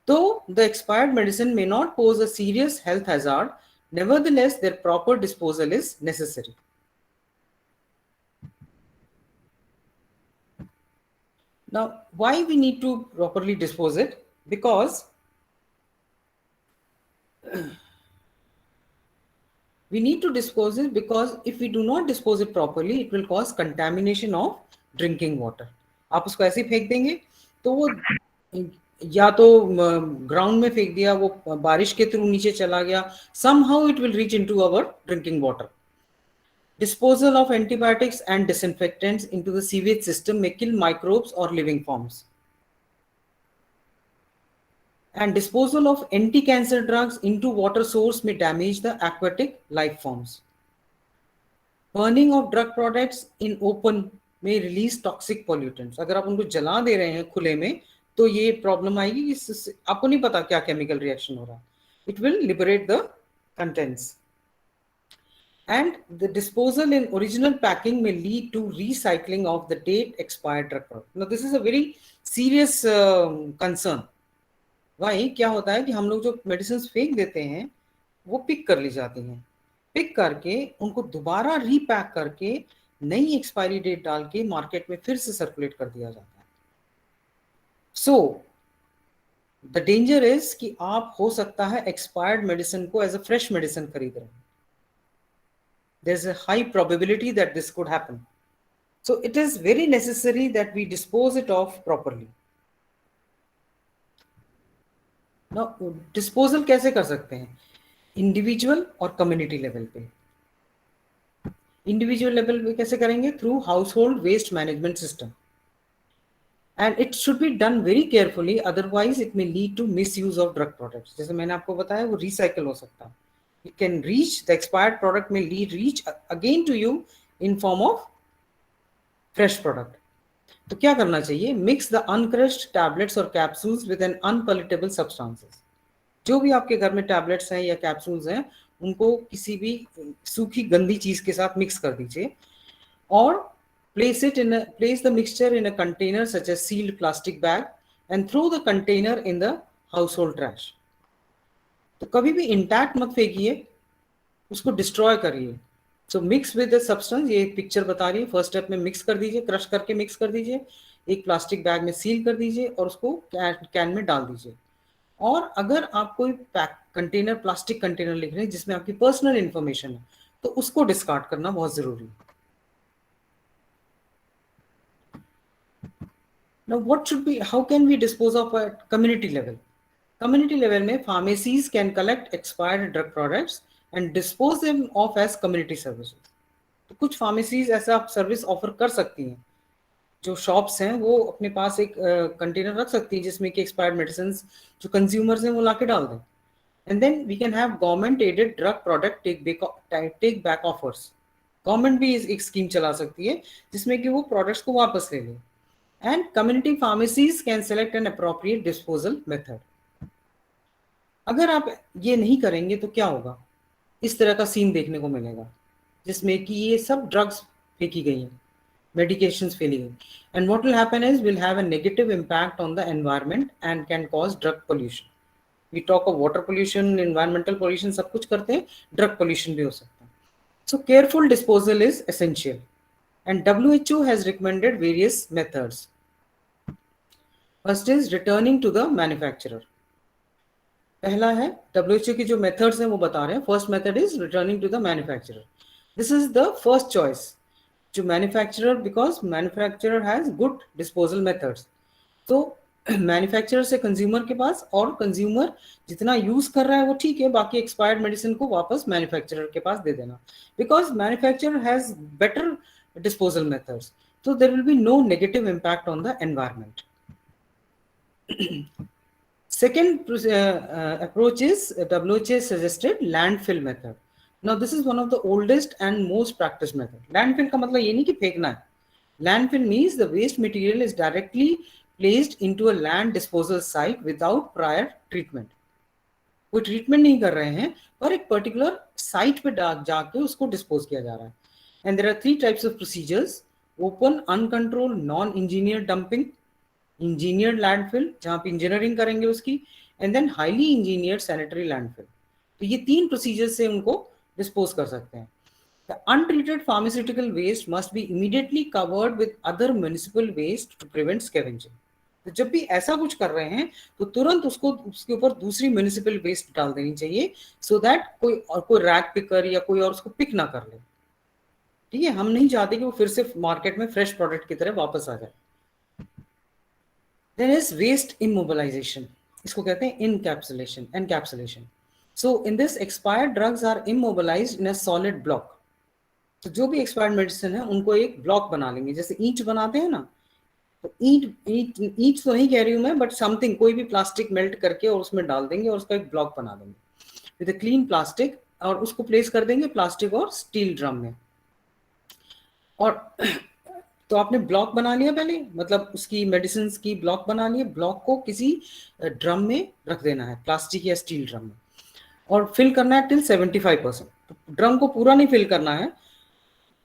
Speaker 2: Though the expired medicine may not pose a serious health hazard, nevertheless their proper disposal is necessary. Now, why we need to properly dispose it? Because we need to dispose it because if we do not dispose it properly, it will cause contamination of drinking water. आप उसको ऐसे फेंक देंगे तो वो या तो ground में फेंक दिया, वो बारिश के थ्रू नीचे चला गया, somehow it will reach into our drinking water. Disposal of antibiotics and disinfectants into the sewage system may kill microbes or living forms. And disposal of anti-cancer drugs into water source may damage the aquatic life forms. Burning of drug products in open may release toxic pollutants. अगर आप उनको जला दे रहे हैं खुले में तो ये प्रॉब्लम आएगी कि आपको नहीं पता क्या केमिकल रिएक्शन हो रहा है. It will liberate the contents. And the disposal in original packing may lead to recycling of the date expired drug product. Now this is a very serious concern. Why? क्या होता है कि हम लोग जो मेडिसिन फेंक देते हैं वो पिक कर ली जाती हैं. पिक करके उनको दोबारा रीपैक करके नई एक्सपायरी डेट डाल के मार्केट में फिर से सर्कुलेट कर दिया जाता है. सो द डेंजर इज कि आप हो सकता है एक्सपायर्ड मेडिसिन को एज अ फ्रेश मेडिसिन खरीद रहे हैं. There's a high probability that this could happen. So it is very necessary that we dispose it off properly. Now, disposal कैसे कर सकते हैं? Individual और community level पे. Individual level पे कैसे करेंगे? Through household waste management system. And it should be done very carefully, otherwise it may lead to misuse of drug products. जैसे मैंने आपको बताया वो recycle हो सकता है. It can reach, the expired product may reach again to you in form of fresh product. तो क्या करना चाहिए? Mix the uncrushed tablets or capsules with an unpalatable substances. जो भी आपके घर में टैबलेट्स हैं या कैप्सूल्स हैं उनको किसी भी सूखी गंदी चीज के साथ मिक्स कर दीजिए और place the mixture in a container such as sealed plastic bag and throw the container in the household trash. तो कभी भी इंटैक्ट मत फेंकिए, उसको डिस्ट्रॉय करिए. सो मिक्स विद द सब्सटेंस, ये पिक्चर बता रही है. फर्स्ट स्टेप में मिक्स कर दीजिए, क्रश करके मिक्स कर दीजिए, एक प्लास्टिक बैग में सील कर दीजिए और उसको कैन में डाल दीजिए. और अगर आप कोई कंटेनर, प्लास्टिक कंटेनर लिख रहे हैं जिसमें आपकी पर्सनल इंफॉर्मेशन है तो उसको डिस्कार्ड करना बहुत जरूरी है. Now what should be, how can we dispose of at community level? Community level में pharmacies can collect expired drug products and dispose them off as community services. तो कुछ pharmacies ऐसा सर्विस ऑफर कर सकती हैं. जो शॉप्स हैं वो अपने पास एक कंटेनर रख सकती हैं जिसमें कि एक्सपायर्ड मेडिसिन जो कंज्यूमर्स हैं वो लाके डाल दें. And then we can have government aided drug product take back offers. Government भी एक स्कीम चला सकती है जिसमें कि वो प्रोडक्ट्स को वापस ले ले. And community pharmacies can select an appropriate disposal method. अगर आप ये नहीं करेंगे तो क्या होगा? इस तरह का सीन देखने को मिलेगा जिसमें कि ये सब ड्रग्स फेंकी गई हैं, medications फेंकी गई. And what will happen is will have a negative impact on the environment and can cause drug pollution. We talk of water pollution, environmental pollution, सब कुछ करते हैं, drug pollution भी हो सकता है. So careful disposal is essential. And WHO has recommended various methods. First is returning to the manufacturer. पहला है WHO की जो methods हैं वो बता रहे हैं. First method is returning to the manufacturer. This is the first choice. जो manufacturer, because manufacturer has good disposal methods. तो manufacturer से consumer के पास, और consumer जितना use कर रहा है वो ठीक है, बाकी expired medicine को वापस manufacturer के पास दे देना. Because manufacturer has better disposal methods. So there will be no negative impact on the environment. Second approach is WHO suggested landfill method. Now this is one of the oldest and most practiced method. Landfill का मतलब ये नहीं कि फेंकना है. Landfill means the waste material is directly placed into a land disposal site without prior treatment. कोई treatment नहीं कर रहे हैं पर एक पर्टिकुलर साइट पे जाके उसको डिस्पोज किया जा रहा है. And there are 3 types of procedures: open, uncontrolled, non-engineered dumping, engineered landfill जहाँ पे इंजीनियरिंग करेंगे उसकी, and then highly engineered sanitary landfill. तो ये 3 प्रोसीजर से उनको डिस्पोज कर सकते हैं. The untreated pharmaceutical waste must be immediately covered with other municipal waste to prevent scavenging. तो जब भी ऐसा कुछ कर रहे हैं तो तुरंत उसको उसके ऊपर दूसरी म्युनिसिपल वेस्ट डाल देनी चाहिए, सो दैट कोई रैक पिकर या कोई और उसको पिक ना कर ले. ठीक है, हम नहीं चाहते कि वो फिर से मार्केट में फ्रेश प्रोडक्ट की तरह वापस आ जाए. Then is waste immobilization. इसको कहते हैं encapsulation. So in this, expired drugs are immobilized in a solid block. तो जो भी expired medicine है उनको एक ब्लॉक बना लेंगे, जैसे ईंट बनाते हैं ना. तो ईंट तो नहीं कह रही हूँ मैं, बट समथिंग, कोई भी प्लास्टिक मेल्ट करके और उसमें डाल देंगे और उसका एक ब्लॉक बना देंगे विद क्लीन प्लास्टिक, और उसको प्लेस कर देंगे प्लास्टिक और स्टील ड्रम में. और तो आपने ब्लॉक बना लिया पहले, मतलब उसकी मेडिसिन की ब्लॉक बना लिया, ब्लॉक को किसी ड्रम में रख देना है, प्लास्टिक या स्टील ड्रम में, और फिल करना है टिल 75%। तो ड्रम को पूरा नहीं फिल करना है,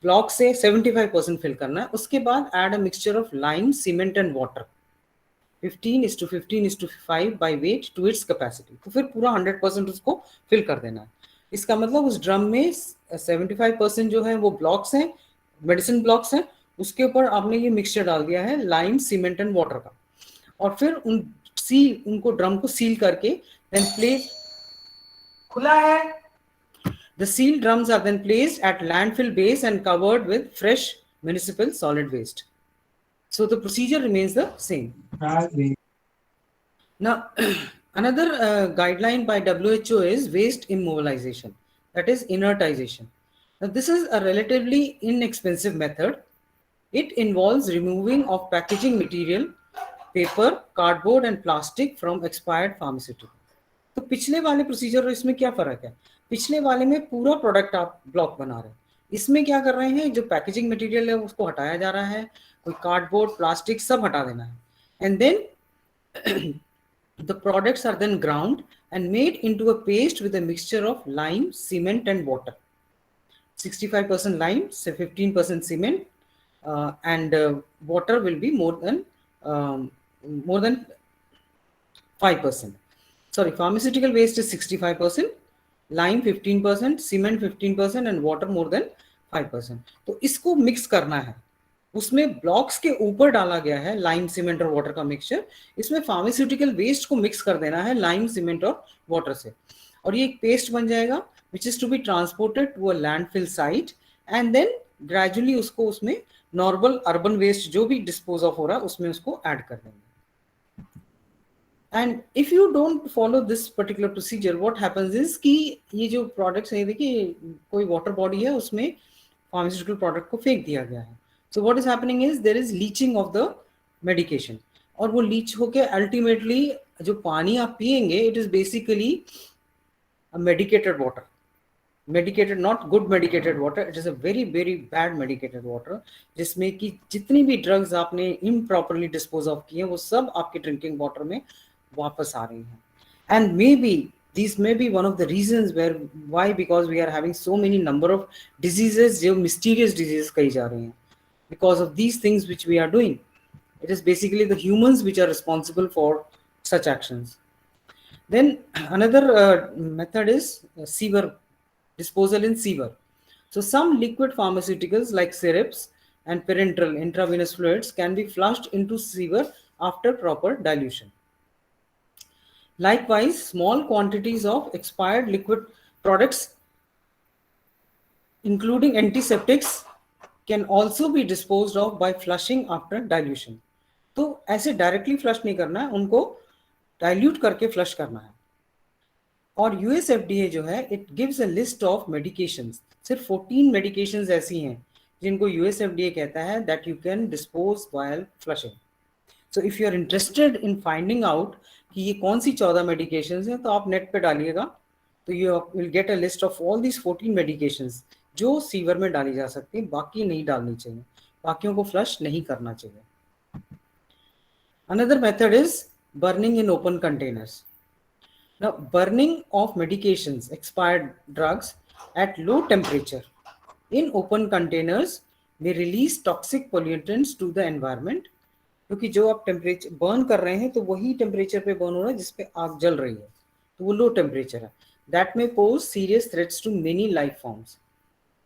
Speaker 2: ब्लॉक से 75% फिल करना है। उसके बाद add a mixture of lime, cement and water 15:15:5 by weight to its capacity. तो फिर पूरा 100% उसको फिल कर देना है। इसका मतलब उस ड्रम में 75% जो है वो ब्लॉक्स हैं, मेडिसिन ब्लॉक्स हैं, उसके ऊपर आपने ये मिक्सचर डाल दिया है लाइम, सीमेंट एंड वाटर का, और फिर उनको ड्रम को सील करके देन प्लेस खुला है। The sealed drums are then placed at landfill base and covered with fresh municipal solid waste. So the procedure remains the same. Now, another guideline by WHO is waste immobilization, that is inertization. Now, this is a relatively inexpensive method. It involves removing of packaging material, paper, cardboard and plastic from expired pharmaceuticals. तो पिछले वाले procedure और इसमें क्या फर्क है? पिछले वाले में पूरा प्रोडक्ट आप ब्लॉक बना रहे हैं, इसमें क्या कर रहे हैं, जो पैकेजिंग मटेरियल है उसको हटाया जा रहा है, कोई कार्डबोर्ड, प्लास्टिक सब हटा देना है, and then the products are then ground and made into a paste with a mixture of lime, cement and water. 65% lime, 15% cement, and water will be more than 5%. Sorry, pharmaceutical waste is 65%, lime 15%, cement 15% and water more than 5%. तो इसको mix करना है, उसमें blocks के ऊपर डाला गया है लाइम, सीमेंट और वाटर का मिक्सचर, इसमें फार्मास्यूटिकल वेस्ट को मिक्स कर देना है लाइम, सीमेंट और वाटर से, और ये एक पेस्ट बन जाएगा which is to be transported to a landfill site, and then gradually उसको उसमें नॉर्मल अर्बन वेस्ट जो भी डिस्पोज ऑफ हो रहा है उसमें उसको ऐड कर देंगे। And if you don't follow this particular procedure, what happens is कि ये जो प्रोडक्ट्स हैं, देखिए कोई वाटर बॉडी है उसमें फार्मास्यूटिकल प्रोडक्ट को फेंक दिया गया है, so what is happening is there is leaching of the medication, और वो लीच होके अल्टीमेटली जो पानी आप पिएंगे it is basically a medicated water, medicated, not good medicated water, it is a very very bad medicated water, जिसमें कि जितनी भी ड्रग्स आपने improperly dispose of किए वो सब आपके ड्रिंकिंग वाटर में वापस आ रही हैं, and maybe these may be one of the reasons why because we are having so many number of diseases जो mysterious diseases कही जा रही हैं because of these things which we are doing. It is basically the humans which are responsible for such actions. Then another method is sewer disposal in sewer. So some liquid pharmaceuticals like syrups and parenteral intravenous fluids can be flushed into sewer after proper dilution. Likewise, small quantities of expired liquid products including antiseptics can also be disposed of by flushing after dilution. तो ऐसे directly flush नहीं करना है, उनको dilute करके flush करना है। और यूएसएफडीए जो है it gives a list of medications, सिर्फ 14 मेडिकेशंस ऐसी हैं जिनको यूएसएफडीए कहता है that you can dispose while flushing. So if you are interested in finding out कि ये कौन सी 14 मेडिकेशंस हैं, तो आप नेट पे डालिएगा, तो you will get a list of all these 14 medications जो सीवर में डाली जा सकती है, बाकी नहीं डालनी चाहिए, बाकियों को फ्लश नहीं करना चाहिए। Another method is burning in open containers. Now, burning of medications, expired drugs at low temperature in open containers may release toxic pollutants to the environment. क्योंकि जो आप टेम्परेचर बर्न कर रहे हैं तो वही टेम्परेचर पे बर्न हो रहा है जिस पे आग जल रही है, तो वो लो टेम्परेचर है। That may pose serious threats to many life forms.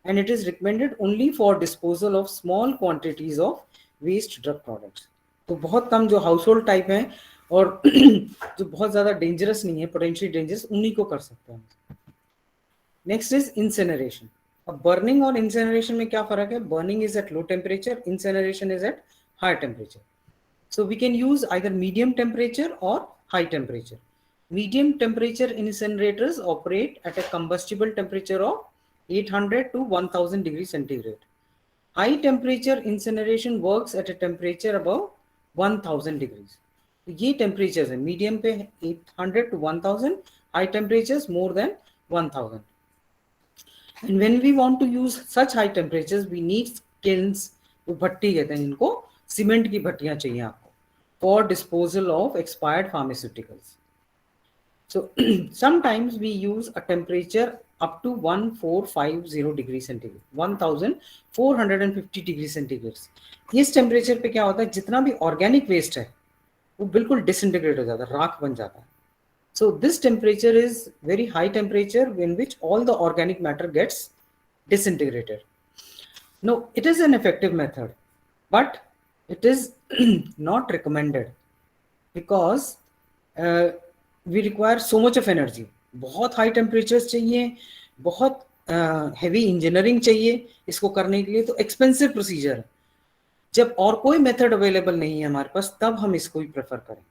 Speaker 2: And it is recommended only for disposal of small quantities of waste drug products. तो बहुत कम जो हाउस होल्ड टाइप हैं और जो बहुत ज़्यादा डेंजरस नहीं है, पोटेंशियली डेंजरस, उन्हीं को कर सकते हैं। Next is incineration. अब बर्निंग और इंसेनरेशन में क्या फ़र्क है? Burning is at low temperature, incineration is at high temperature. So we can use either medium temperature और high temperature. Medium temperature incinerators operate at a combustible temperature of 800 to 1000 degrees centigrade. High temperature incineration works at a temperature above 1000 degrees. तो ये temperatures है, medium पे 800 to 1000, high temperatures more than 1000. And when we want to use such high temperatures, we need kilns वो भट्टी कहते हैं इनको, cement की भट्टियां चाहिए आपको for disposal of expired pharmaceuticals. So sometimes we use a temperature up to 1450 degree centigrade, 1450 degree centigrade. इस temperature पे क्या होता है, जितना भी ऑर्गेनिक वेस्ट है वो बिल्कुल डिसइंटीग्रेट हो जाता है, राख बन जाता है. So this temperature is very high temperature in which all the organic matter gets disintegrated. No, it is an effective method, but it is not recommended because we require so much of energy. बहुत high temperatures चाहिए, बहुत heavy engineering चाहिए इसको करने के लिए, तो expensive procedure है. जब और कोई मेथड अवेलेबल नहीं है हमारे पास, तब हम इसको ही प्रेफर करें.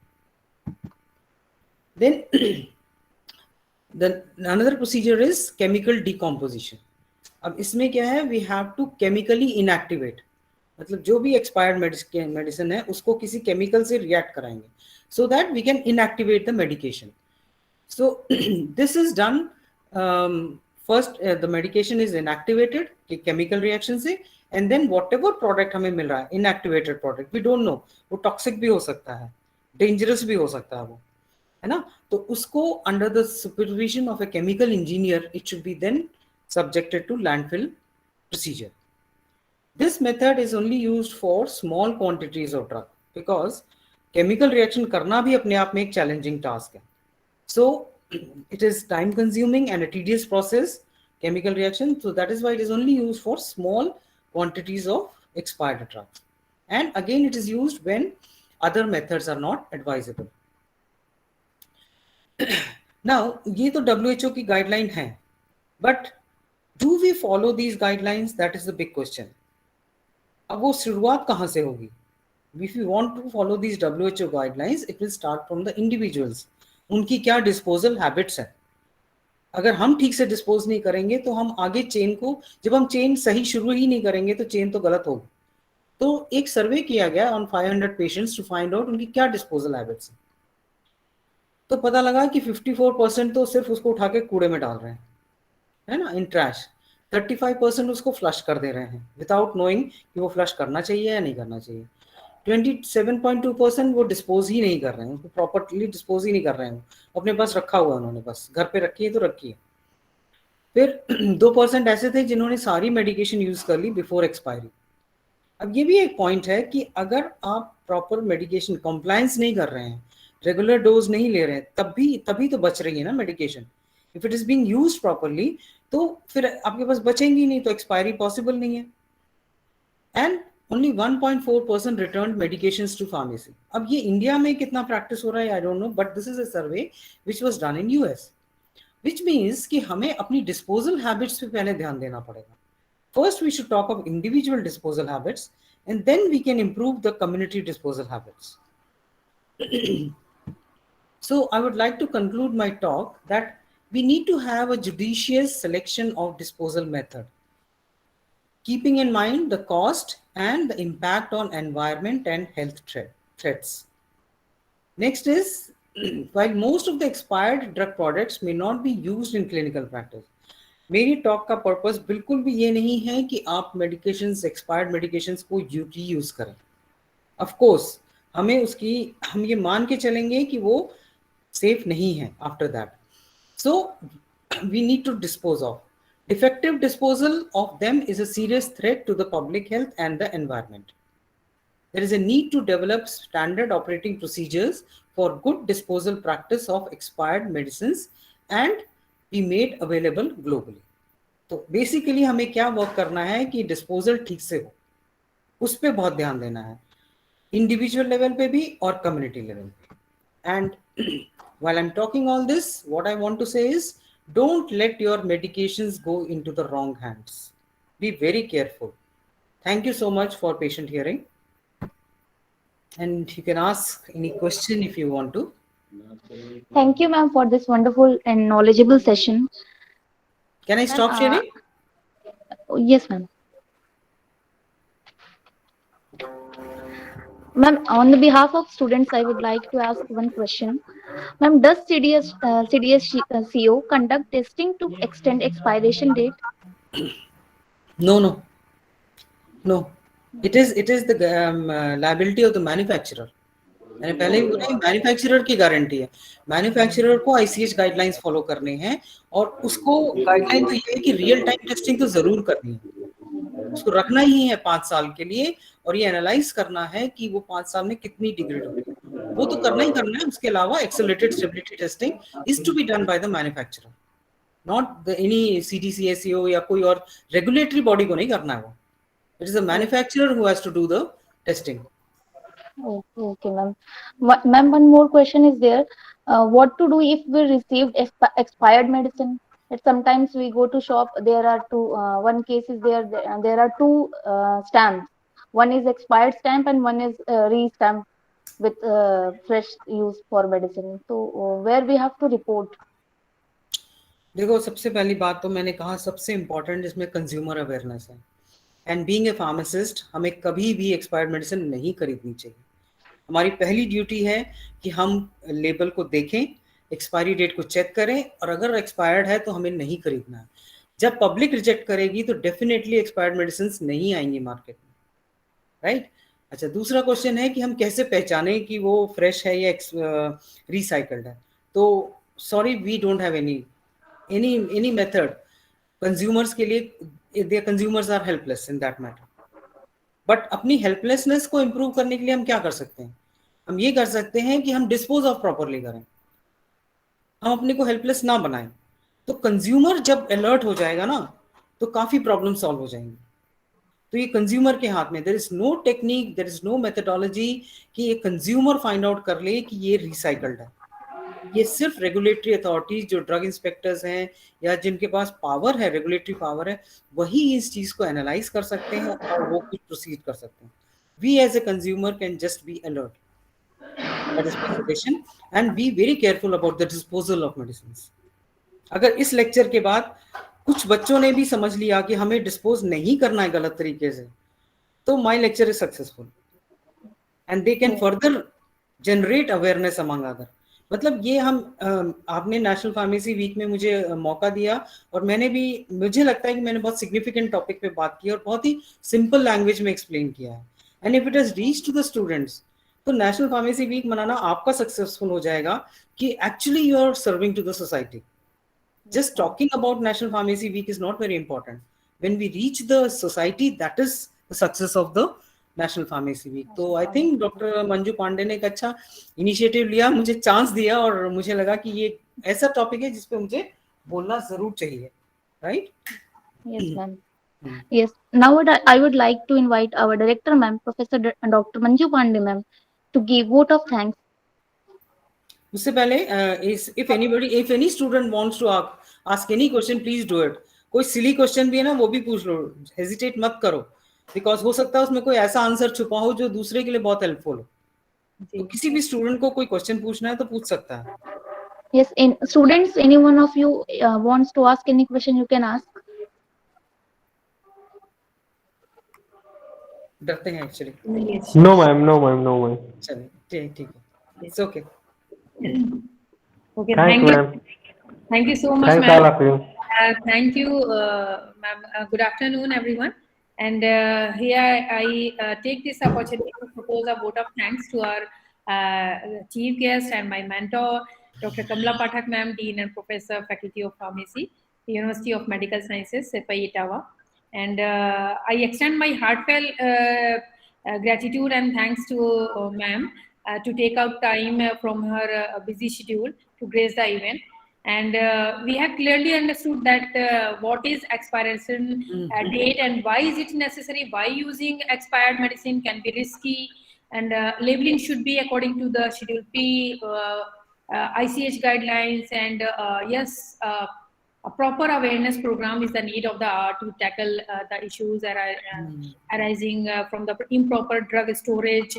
Speaker 2: Then another procedure is chemical decomposition. अब इसमें क्या है, we have to chemically inactivate, मतलब जो भी expired medicine है उसको किसी chemical से react कराएंगे so that we can inactivate the medication. So this is done, first the medication is inactivated chemical reaction से, and then whatever product हमें मिल रहा है inactivated product, we don't know वो toxic भी हो सकता है, dangerous भी हो सकता है वो, है ना. तो उसको under the supervision of a chemical engineer it should be then subjected to landfill procedure. This method is only used for small quantities of drug because chemical reaction करना भी अपने आप में एक challenging task है. So it is time consuming and a tedious process, chemical reaction. So that is why it is only used for small quantities of expired drugs. And again it is used when other methods are not advisable. Now, ये तो WHO की guideline है, but do we follow these guidelines? That is the big question. अब वो शुरुआत कहाँ से होगी? If you want to follow these WHO guidelines, it will start from the individuals. उनकी क्या disposal habits है? अगर हम ठीक से डिस्पोज नहीं करेंगे तो हम आगे चेन को, जब हम चेन सही शुरू ही नहीं करेंगे तो चेन तो गलत होगी. तो एक सर्वे किया गया on 500 patients to find out उनकी क्या डिस्पोजल हैबिट्स है. तो पता लगा कि 54% तो सिर्फ उसको उठा के कूड़े में डाल रहे हैं, है ना, इन ट्रैश. 35% उसको फ्लश कर दे रहे हैं विदाउट नोइंग कि वो फ्लश करना चाहिए या नहीं करना चाहिए. 27.2% वो डिस्पोज ही नहीं कर रहे हैं, उसको प्रॉपर्ली डिस्पोज ही नहीं कर रहे हैं, अपने पास रखा हुआ उन्होंने, बस घर पे रखी है तो रखी है. फिर 2% ऐसे थे जिन्होंने सारी मेडिकेशन यूज कर ली बिफोर एक्सपायरी. अब ये भी एक पॉइंट है कि अगर आप प्रॉपर मेडिकेशन कंप्लायंस नहीं कर रहे हैं, रेगुलर डोज नहीं ले रहे हैं, तभी तो बच रही है ना medication. If it is being used properly तो फिर आपके पास बचेंगी नहीं, तो एक्सपायरी पॉसिबल नहीं है. And only 1.4% return medications to pharmacy. अब ये इंडिया में कितना प्रैक्टिस हो रहा है I don't know, but this is a survey which was done in US, which means कि हमें अपनी डिस्पोजल हैबिट्स पे पहले ध्यान देना पड़ेगा. First we should talk of individual disposal habits and then we can improve the community disposal habits. So I would like to conclude my talk that we need to have a judicious selection of disposal method, keeping in mind the cost and the impact on environment and health threats. Next is, while most of the expired drug products may not be used in clinical practice, मेरी talk का purpose बिल्कुल भी ये नहीं है कि आप medications, expired medications को यूज करें. ऑफ कोर्स हम ये मान के चलेंगे कि वो सेफ नहीं है after that. So we need to dispose off. Defective disposal of them is a serious threat to the public health and the environment. There is a need to develop standard operating procedures for good disposal practice of expired medicines and be made available globally. तो basically हमें क्या work करना है कि disposal ठीक से हो, उस पर बहुत ध्यान देना है, इंडिविजुअल लेवल पे भी और कम्युनिटी लेवल पे. And while I'm talking all this, what I want to say is, don't let your medications go into the wrong hands. Be very careful. Thank you so much for patient hearing. And you can ask any question if you want to.
Speaker 1: Thank you, ma'am, for this wonderful and knowledgeable session.
Speaker 2: Can I stop sharing?
Speaker 1: Yes, ma'am. Ma'am, on the behalf of students, I would like to ask one question. Ma'am, does CDSCO conduct testing to extend expiration date?
Speaker 2: No. It is the liability of the manufacturer. मैंने पहले भी बोला, manufacturer की guarantee है। Manufacturer को ICH guidelines follow करने हैं, और उसको गाइडलाइन तो ये है कि रियल टाइम टेस्टिंग तो जरूर करनी है, उसको रखना ही है 5 साल के लिए, और ये एनालाइज करना है कि वो 5 साल में कितनी डिग्रेड होगी, वो तो करना ही करना है। उसके अलावा accelerated stability testing is to be done by the manufacturer, not any CDCSEO या कोई और रेगुलेटरी बॉडी को नहीं करना है वो। It is the manufacturer who has to do the testing.
Speaker 1: Okay, ma'am. Ma'am, one more question is there. What to do if we received expired medicine? That sometimes we go to shop, there are two. One case is there are two stamps. One is expired stamp and one is re-stamp with fresh use for medicine. So where we have to report?
Speaker 2: देखो, सबसे पहली बात तो मैंने कहा सबसे important इसमें consumer awareness है। एंड बीइंग ए फार्मासिस्ट, हमें कभी भी एक्सपायर्ड मेडिसिन नहीं खरीदनी चाहिए। हमारी पहली ड्यूटी है कि हम लेबल को देखें, एक्सपायरी डेट को चेक करें, और अगर एक्सपायर्ड है तो हमें नहीं खरीदना है। जब पब्लिक रिजेक्ट करेगी तो डेफिनेटली एक्सपायर्ड मेडिसिन नहीं आएंगी मार्केट में, राइट? अच्छा, दूसरा क्वेश्चन है कि हम कैसे पहचानें कि वो फ्रेश है या रिसाइकल्ड है। तो sorry, we don't have any method consumers के लिए। the consumers are helpless in that matter. बट अपनी हेल्पलेसनेस को इम्प्रूव करने के लिए हम क्या कर सकते हैं? हम ये कर सकते हैं कि हम डिस्पोज ऑफ प्रॉपरली करें, हम अपने को हेल्पलेस ना बनाएं। तो कंज्यूमर जब अलर्ट हो जाएगा ना, तो काफी प्रॉब्लम सॉल्व हो जाएंगी। तो ये कंज्यूमर के हाथ में, there is no technique, there is no methodology कि ये कंज्यूमर फाइंड आउट कर ले कि ये रिसाइकल्ड है। ये सिर्फ रेगुलेटरी अथॉरिटीज, जो ड्रग इंस्पेक्टर्स हैं या जिनके पास पावर है, रेगुलेटरी पावर है, वही इस चीज को एनालाइज कर सकते हैं और वो कुछ प्रोसीड कर सकते हैं। We as a consumer can just be alert, that is my suggestion, and be very careful about the disposal of medicines. अगर इस लेक्चर के बाद कुछ बच्चों ने भी समझ लिया कि हमें डिस्पोज नहीं करना है गलत तरीके से, तो my lecture is successful and they can further generate awareness among other. मतलब ये हम आपने नेशनल फार्मेसी वीक में मुझे मौका दिया, और मैंने भी, मुझे लगता है कि मैंने बहुत सिग्निफिकेंट टॉपिक पे बात की और बहुत ही सिंपल लैंग्वेज में एक्सप्लेन किया है। And if it has reached to the students, तो नेशनल फार्मेसी वीक मनाना आपका सक्सेसफुल हो जाएगा कि actually you are serving to the society. Just talking about National Pharmacy Week is not very important. When we reach the society, that is the success of the National Pharmacy Week. तो I think doctor Manju Pandey ने एक अच्छा initiative लिया, मुझे chance दिया, और मुझे लगा कि ये ऐसा टॉपिक है जिसपे मुझे बोलना जरूर चाहिए, right?
Speaker 1: Yes, ma'am. Yes. Now I would like to invite our director, ma'am, Professor Dr. Manju Pandey, ma'am, to give vote of thanks.
Speaker 2: उससे पहले if any student wants to ask any question, please do it. कोई silly question भी है ना, वो भी पूछ लो, hesitate मत करो, बिकॉज हो सकता है उसमें कोई ऐसा आंसर छुपा हो जो दूसरे के लिए बहुत हेल्पफुल हो। तो किसी भी स्टूडेंट को कोई क्वेश्चन पूछना है तो पूछ सकता है।
Speaker 1: Yes, students, any one of you wants to ask any question, you can ask.
Speaker 2: डरते हैं एक्चुअली?
Speaker 4: No ma'am.
Speaker 2: चलिए, ठीक है, it's okay.
Speaker 3: Okay,
Speaker 4: Thanks, ma'am.
Speaker 3: Thank you so much,
Speaker 4: Thanks
Speaker 3: ma'am.
Speaker 4: all of you.
Speaker 3: Thank you, ma'am. Good afternoon, everyone. And here I take this opportunity to propose a vote of thanks to our chief guest and my mentor, Dr. Kamla Pathak, ma'am, Dean and Professor, Faculty of Pharmacy, University of Medical Sciences, CEPI, Etawah. And I extend my heartfelt gratitude and thanks to ma'am to take out time from her busy schedule to grace the event. And we have clearly understood that what is expiration date and why is it necessary, why using expired medicine can be risky, and labeling should be according to the Schedule P, ICH guidelines, and yes, a proper awareness program is the need of the hour to tackle the issues arising from the improper drug storage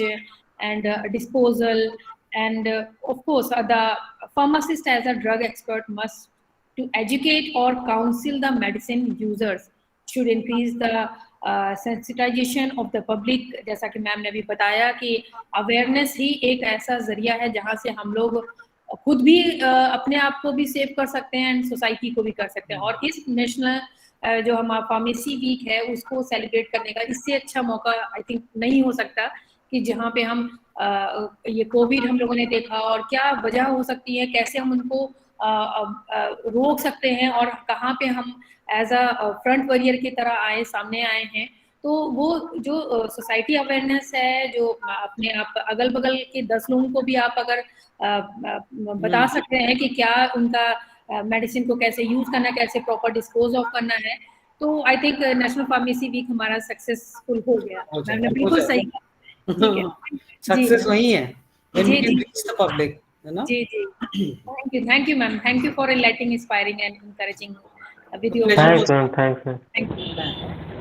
Speaker 3: and disposal. And of course, the pharmacist as a drug expert must to educate or counsel the medicine users, should increase the sensitization of the public. जैसा कि ma'am ने भी बताया कि awareness ही एक ऐसा जरिया है जहाँ से हम लोग खुद भी अपने आप को भी सेव कर सकते हैं एंड सोसाइटी को भी कर सकते हैं। और इस नेशनल जो हमारा फार्मेसी वीक है उसको सेलिब्रेट करने का इससे अच्छा मौका आई थिंक नहीं हो सकता कि जहाँ पे हम ये कोविड हम लोगों ने देखा और क्या वजह हो सकती है, कैसे हम उनको रोक सकते हैं और कहाँ पे हम एज अ फ्रंट वॉरियर की तरह सामने आए हैं। तो वो जो सोसाइटी अवेयरनेस है, जो अपने आप अगल बगल के 10 लोगों को भी आप अगर बता सकते हैं कि क्या उनका मेडिसिन को कैसे यूज करना, कैसे प्रॉपर डिस्पोज ऑफ करना है, तो I think national pharmacy week हमारा सक्सेसफुल हो गया। मैंने बिल्कुल सही कहा, ठीक है जी
Speaker 2: सक्सेस वही है when we
Speaker 3: ji
Speaker 2: can
Speaker 3: ji
Speaker 2: reach the public, है ना?
Speaker 3: जी जी thank you ma'am, thank you for enlightening, inspiring and encouraging with
Speaker 2: The
Speaker 3: your
Speaker 2: pleasure
Speaker 3: words.
Speaker 4: Thanks,
Speaker 2: was
Speaker 4: ma'am. Thanks, ma'am.
Speaker 3: Thank you.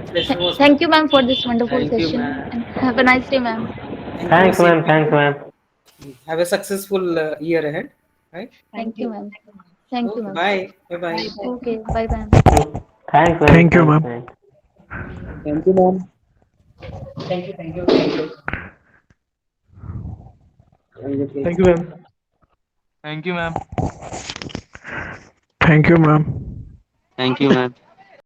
Speaker 2: pleasure was
Speaker 1: Thank you, ma'am, for this wonderful
Speaker 2: Thank you,
Speaker 1: session.
Speaker 2: ma'am.
Speaker 1: And have a nice day, ma'am.
Speaker 2: Thank
Speaker 4: Thanks,
Speaker 2: you.
Speaker 4: ma'am. Thanks, ma'am.
Speaker 2: Have a successful year ahead, right?
Speaker 1: Thank you, ma'am. Thank you,
Speaker 2: Okay,
Speaker 1: ma'am.
Speaker 2: bye. Bye-bye.
Speaker 1: Okay, bye, ma'am.
Speaker 4: Thanks, ma'am.
Speaker 5: Thank you,
Speaker 4: Thanks,
Speaker 5: ma'am.
Speaker 4: thanks.
Speaker 2: Thank you, ma'am. Thank you.
Speaker 5: Thank you, ma'am.
Speaker 6: Thank you, ma'am.
Speaker 5: Thank you, ma'am.
Speaker 6: Thank you, ma'am.